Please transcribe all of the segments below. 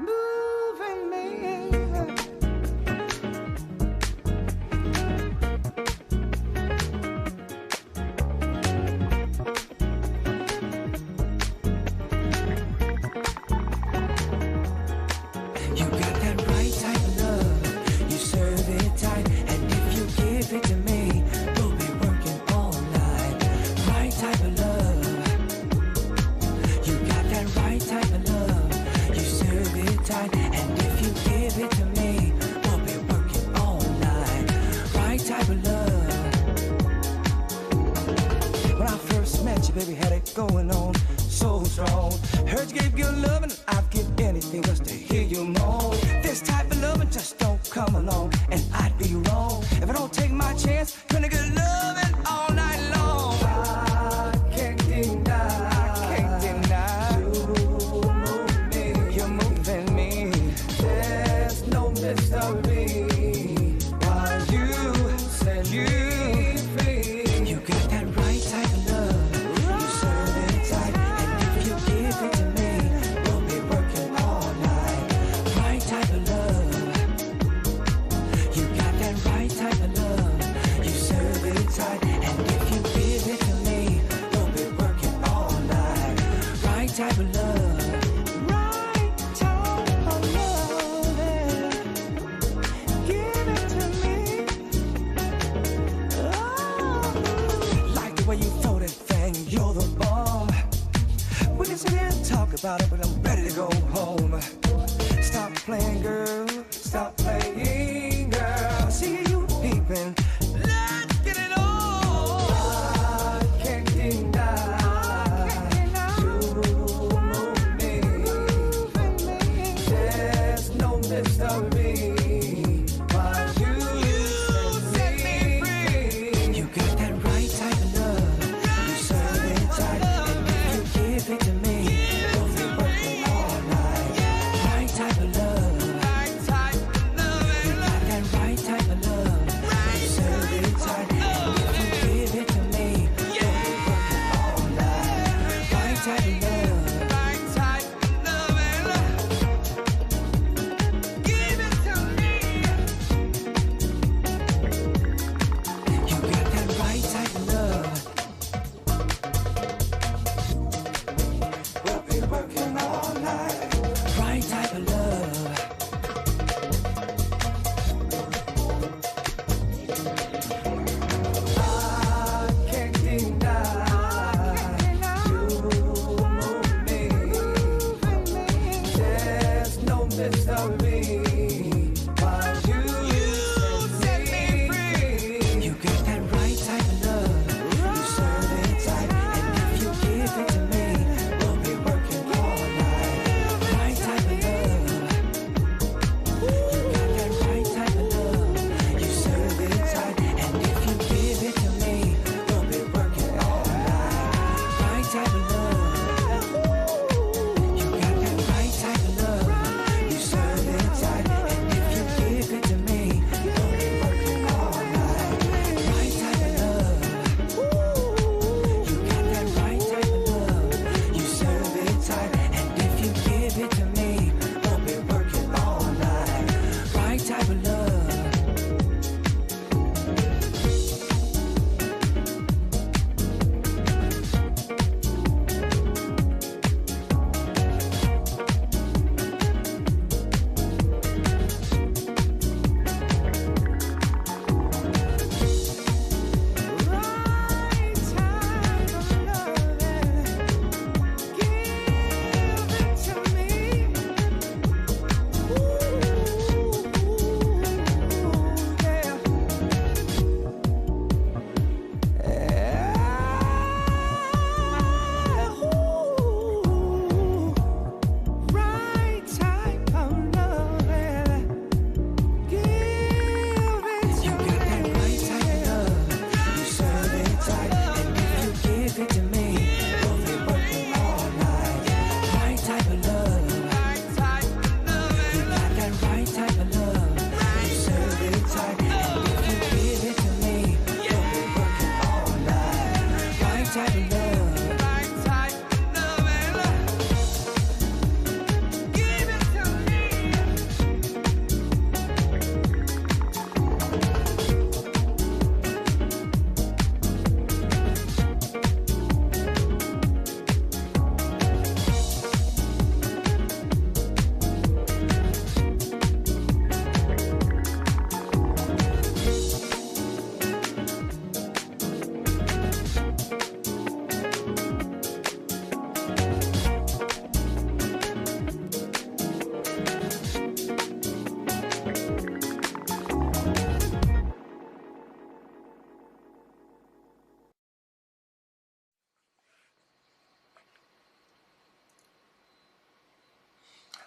moving me. You got that right type of love, you serve it tight, and if you give it to me, we'll be working all night. Right type of love, you got that right type of love, you serve it tight, and if you give it to me, we'll be working all night. Right type of love. When I first met you, baby, had it going on so strong. Heard you gave good love and I'd give anything just to hear you moan. This type of loving just don't come along, and I'd be wrong if I don't take my chance. Gonna get loving all night long. I can't deny, you move me, you're moving me. There's no mystery. While you set you free, you got that right type of love, you serve it tight, and if you give it to me, we'll be working all night. Right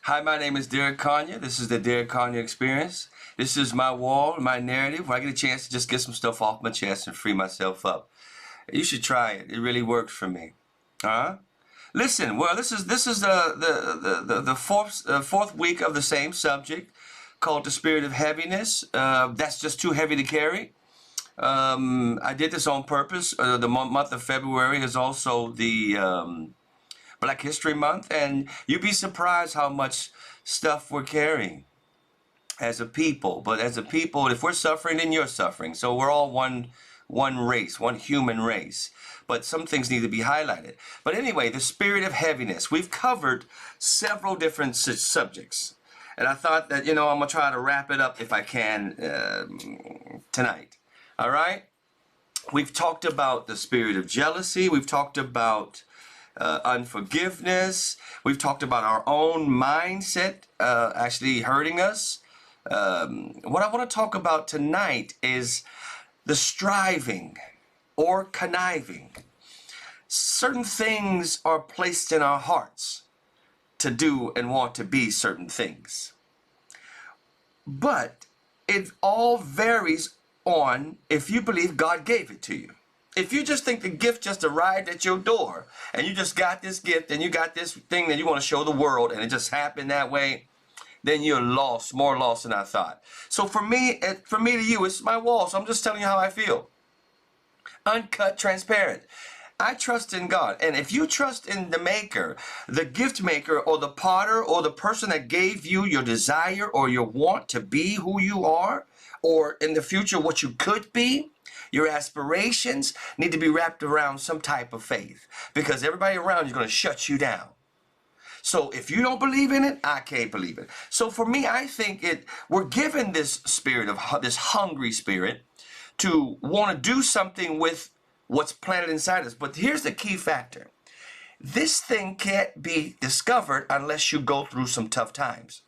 Hi, my name is Derek Conyer. This is the Derek Conyer Experience. This is my wall, my narrative, where I get a chance to just get some stuff off my chest and free myself up. You should try it. It really works for me. Listen, well, this is the fourth week of the same subject called the spirit of heaviness. That's just too heavy to carry. I did this on purpose. The month of February is also the Black History Month, and you'd be surprised how much stuff we're carrying as a people. But as a people, if we're suffering, then you're suffering. So we're all one race, one human race. But some things need to be highlighted. But anyway, the spirit of heaviness. We've covered several different subjects. And I thought that, I'm going to try to wrap it up if I can tonight. All right? We've talked about the spirit of jealousy. We've talked about unforgiveness. We've talked about our own mindset actually hurting us. What I want to talk about tonight is the striving or conniving. Certain things are placed in our hearts to do and want to be certain things. But it all varies on if you believe God gave it to you. If you just think the gift just arrived at your door and you just got this gift and you got this thing that you want to show the world and it just happened that way, then you're lost, more lost than I thought. So for me to you, it's my wall. So I'm just telling you how I feel. Uncut, transparent. I trust in God. And if you trust in the maker, the gift maker, or the potter, or the person that gave you your desire or your want to be who you are, or in the future what you could be, your aspirations need to be wrapped around some type of faith, because everybody around you is going to shut you down. So if you don't believe in it, I can't believe it. So for me, I think we're given this spirit of this hungry spirit to want to do something with what's planted inside us. But here's the key factor. This thing can't be discovered unless you go through some tough times.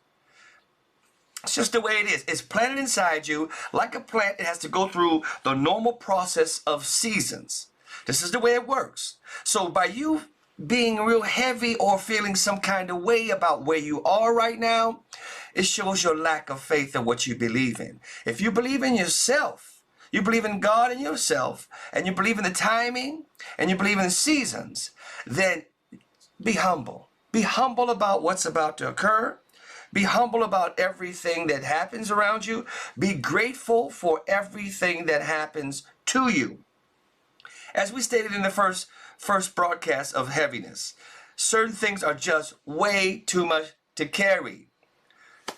It's just the way it is. It's planted inside you. Like a plant, it has to go through the normal process of seasons. This is the way it works. So by you being real heavy or feeling some kind of way about where you are right now, it shows your lack of faith in what you believe in. If you believe in yourself, you believe in God and yourself, and you believe in the timing, and you believe in the seasons, then be humble. Be humble about what's about to occur. Be humble about everything that happens around you. Be grateful for everything that happens to you. As we stated in the first broadcast of heaviness, certain things are just way too much to carry.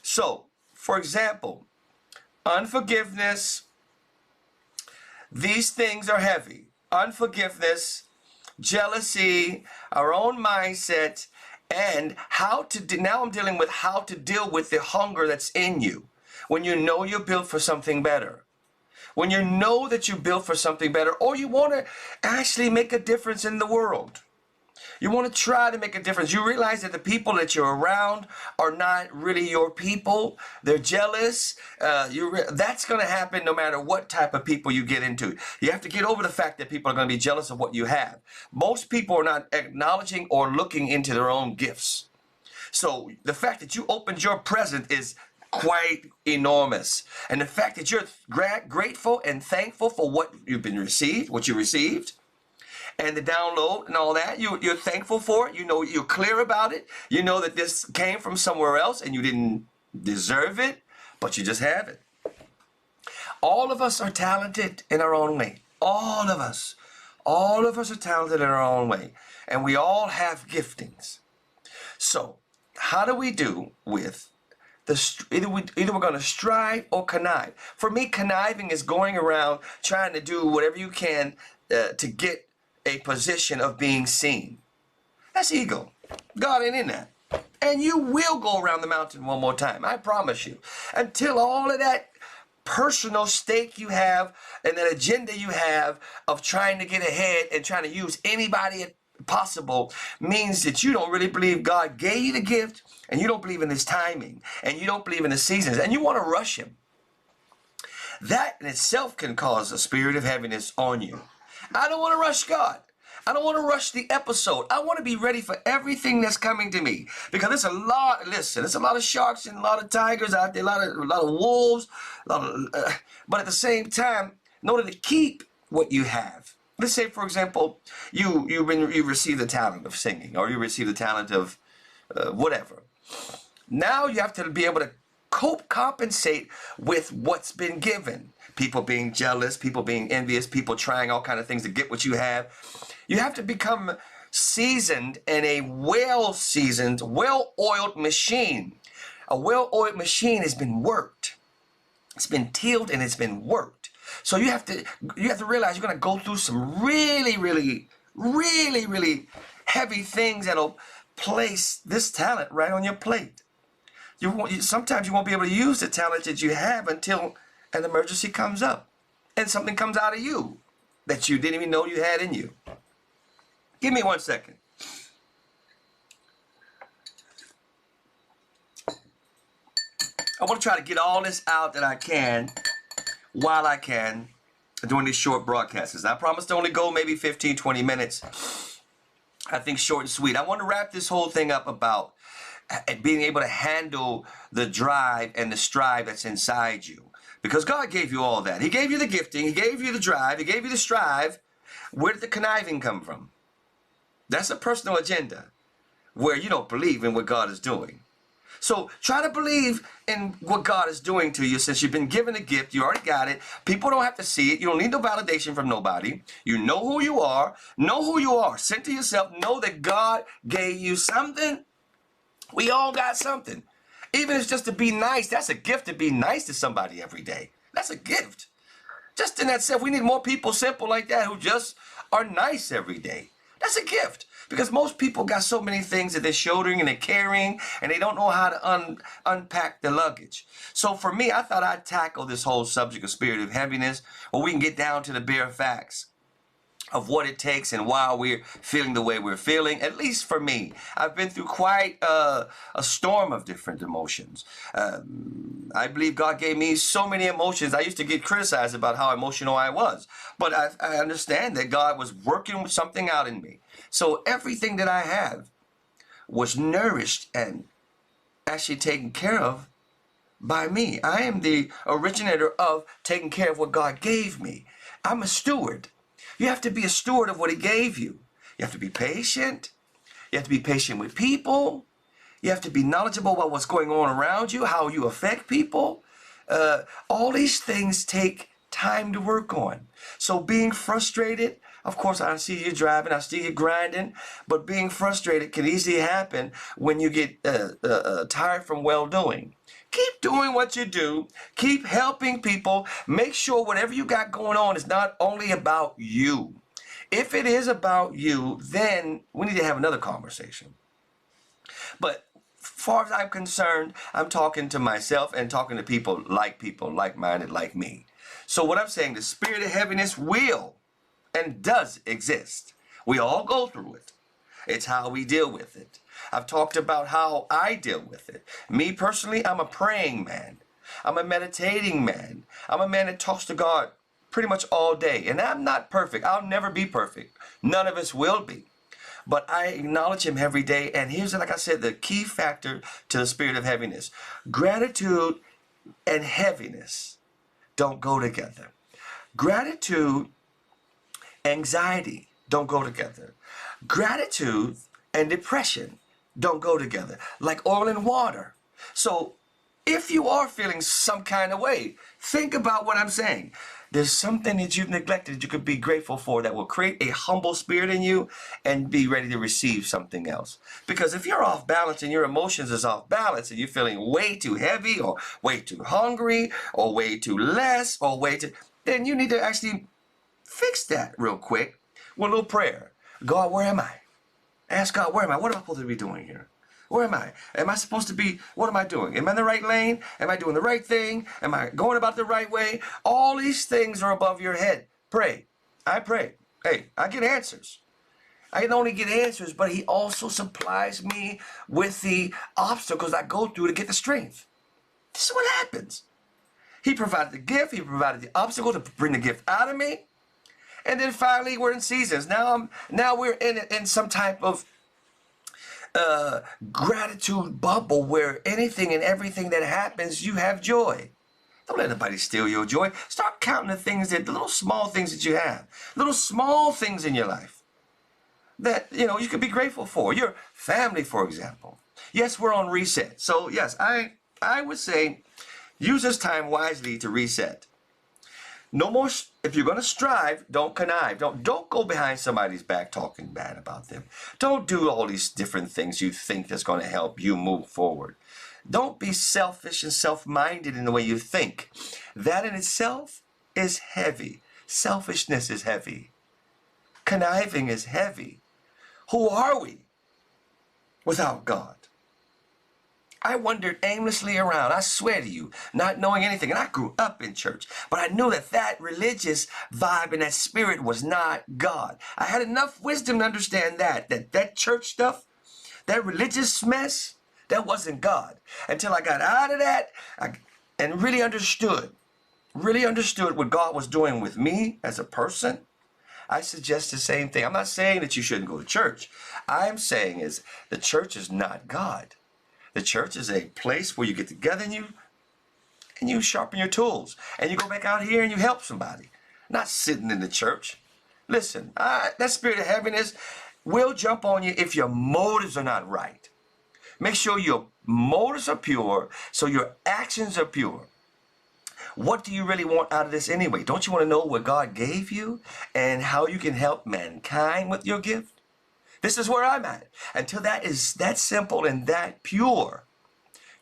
So, for example, unforgiveness, these things are heavy. Unforgiveness, jealousy, our own mindset, and now I'm dealing with how to deal with the hunger that's in you when you know you're built for something better. When you know that you're built for something better, or you want to actually make a difference in the world. You want to try to make a difference. You realize that the people that you're around are not really your people. They're jealous. That's going to happen no matter what type of people you get into. You have to get over the fact that people are going to be jealous of what you have. Most people are not acknowledging or looking into their own gifts. So the fact that you opened your present is quite enormous. And the fact that you're grateful and thankful for what you received, and the download and all that, you're thankful for it. You know, you're clear about it. You know that this came from somewhere else and you didn't deserve it, but you just have it. All of us are talented in our own way. All of us are talented in our own way. And we all have giftings. So how do we do with either we're going to strive or connive? For me, conniving is going around trying to do whatever you can to get a position of being seen. That's ego. God ain't in that. And you will go around the mountain one more time. I promise you. Until all of that personal stake you have and that agenda you have of trying to get ahead and trying to use anybody possible means that you don't really believe God gave you the gift, and you don't believe in His timing, and you don't believe in the seasons, and you want to rush Him. That in itself can cause a spirit of heaviness on you. I don't want to rush God. I don't want to rush the episode. I want to be ready for everything that's coming to me, because there's a lot. Listen, there's a lot of sharks and a lot of tigers out there, a lot of wolves, but at the same time, in order to keep what you have. Let's say, for example, you receive the talent of singing, or you receive the talent of whatever. Now you have to be able to compensate with what's been given. People being jealous, people being envious, people trying all kind of things to get what you have. You have to become seasoned in a well-seasoned, well-oiled machine. A well-oiled machine has been worked. It's been tilled and it's been worked. So you have to realize you're going to go through some really heavy things that'll place this talent right on your plate. Sometimes you won't be able to use the talent that you have until an emergency comes up and something comes out of you that you didn't even know you had in you. Give me 1 second. I want to try to get all this out that I can while I can during these short broadcasts. I promise to only go maybe 15, 20 minutes. I think short and sweet. I want to wrap this whole thing up about being able to handle the drive and the strive that's inside you. Because God gave you all that. He gave you the gifting. He gave you the drive. He gave you the strive. Where did the conniving come from? That's a personal agenda where you don't believe in what God is doing. So try to believe in what God is doing to you, since you've been given a gift. You already got it. People don't have to see it. You don't need no validation from nobody. You know who you are. Know who you are. Center yourself. Know that God gave you something. We all got something. Even if it's just to be nice, that's a gift, to be nice to somebody every day. That's a gift. Just in that sense, we need more people simple like that who just are nice every day. That's a gift. Because most people got so many things that they're shouldering and they're carrying, and they don't know how to unpack the luggage. So for me, I thought I'd tackle this whole subject of spirit of heaviness, where we can get down to the bare facts of what it takes and why we're feeling the way we're feeling. At least for me, I've been through quite a storm of different emotions. I believe God gave me so many emotions. I used to get criticized about how emotional I was, but I understand that God was working something out in me. So everything that I have was nourished and actually taken care of by me. I am the originator of taking care of what God gave me. I'm a steward. You have to be a steward of what he gave you. You have to be patient. You have to be patient with people. You have to be knowledgeable about what's going on around you, how you affect people. All these things take time to work on. So being frustrated, of course, I see you driving, I see you grinding, but being frustrated can easily happen when you get tired from well-doing. Keep doing what you do. Keep helping people. Make sure whatever you got going on is not only about you. If it is about you, then we need to have another conversation. But as far as I'm concerned, I'm talking to myself and talking to people, like-minded, like me. So what I'm saying, the spirit of heaviness will and does exist. We all go through it. It's how we deal with it. I've talked about how I deal with it. Me personally, I'm a praying man. I'm a meditating man. I'm a man that talks to God pretty much all day. And I'm not perfect. I'll never be perfect. None of us will be. But I acknowledge him every day. And here's, like I said, the key factor to the spirit of heaviness. Gratitude and heaviness don't go together. Gratitude, anxiety don't go together. Gratitude and depression don't go together, like oil and water. So if you are feeling some kind of way, think about what I'm saying. There's something that you've neglected that you could be grateful for that will create a humble spirit in you and be ready to receive something else. Because if you're off balance and your emotions is off balance and you're feeling way too heavy or way too hungry or way too less or then you need to actually fix that real quick with a little prayer. God, where am I? Ask God, where am I? What am I supposed to be doing here? Where am I? Am I supposed to be, what am I doing? Am I in the right lane? Am I doing the right thing? Am I going about the right way? All these things are above your head. Pray. I pray. Hey, I get answers. I not only get answers, but he also supplies me with the obstacles I go through to get the strength. This is what happens. He provided the gift. He provided the obstacle to bring the gift out of me. And then finally we're in seasons. Now we're in some type of gratitude bubble where anything and everything that happens, you have joy. Don't let anybody steal your joy. Start counting the little small things that you have. Little small things in your life that, you could be grateful for. Your family, for example. Yes, we're on reset. So yes, I would say use this time wisely to reset. No more, if you're going to strive, don't connive. Don't go behind somebody's back talking bad about them. Don't do all these different things you think that's going to help you move forward. Don't be selfish and self-minded in the way you think. That in itself is heavy. Selfishness is heavy. Conniving is heavy. Who are we without God? I wandered aimlessly around, I swear to you, not knowing anything. And I grew up in church, but I knew that religious vibe and that spirit was not God. I had enough wisdom to understand that church stuff, that religious mess, that wasn't God. Until I got out of that and really understood what God was doing with me as a person. I suggest the same thing. I'm not saying that you shouldn't go to church. I'm saying is the church is not God. The church is a place where you get together and you sharpen your tools. And you go back out here and you help somebody. Not sitting in the church. Listen, that spirit of heaviness will jump on you if your motives are not right. Make sure your motives are pure, so your actions are pure. What do you really want out of this anyway? Don't you want to know what God gave you and how you can help mankind with your gift? This is where I'm at. Until that is that simple and that pure,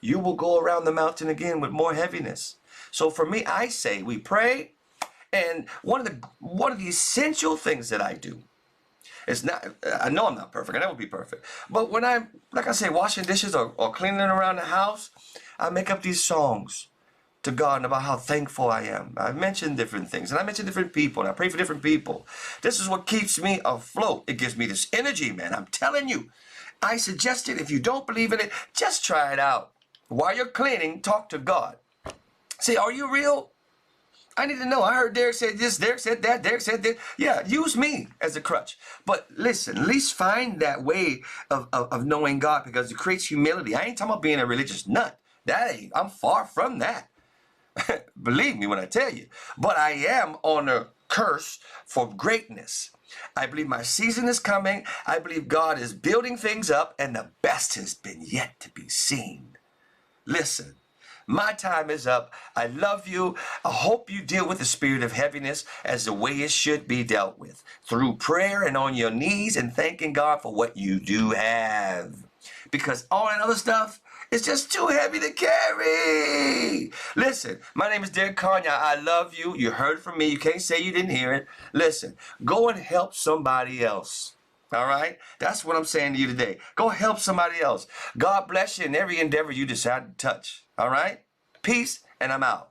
you will go around the mountain again with more heaviness. So for me, I say we pray. And one of the essential things that I do, it's not, I know I'm not perfect. I never be perfect. But when I'm, like I say, washing dishes or cleaning around the house, I make up these songs to God about how thankful I am. I mention different things, and I mention different people, and I pray for different people. This is what keeps me afloat. It gives me this energy, man. I'm telling you. I suggest it. If you don't believe in it, just try it out. While you're cleaning, talk to God. Say, are you real? I need to know. I heard Derek said this, Derek said that, Derek said that. Yeah, use me as a crutch. But listen, at least find that way of knowing God, because it creates humility. I ain't talking about being a religious nut. I'm far from that. Believe me when I tell you. But I am on a curse for greatness. I believe my season is coming. I believe God is building things up, and the best has been yet to be seen. Listen. My time is up. I love you. I hope you deal with the spirit of heaviness as the way it should be dealt with. Through prayer and on your knees and thanking God for what you do have. Because all that other stuff is just too heavy to carry. Listen, my name is Derek Conyer. I love you. You heard from me. You can't say you didn't hear it. Listen, go and help somebody else. All right? That's what I'm saying to you today. Go help somebody else. God bless you in every endeavor you decide to touch. All right? Peace, and I'm out.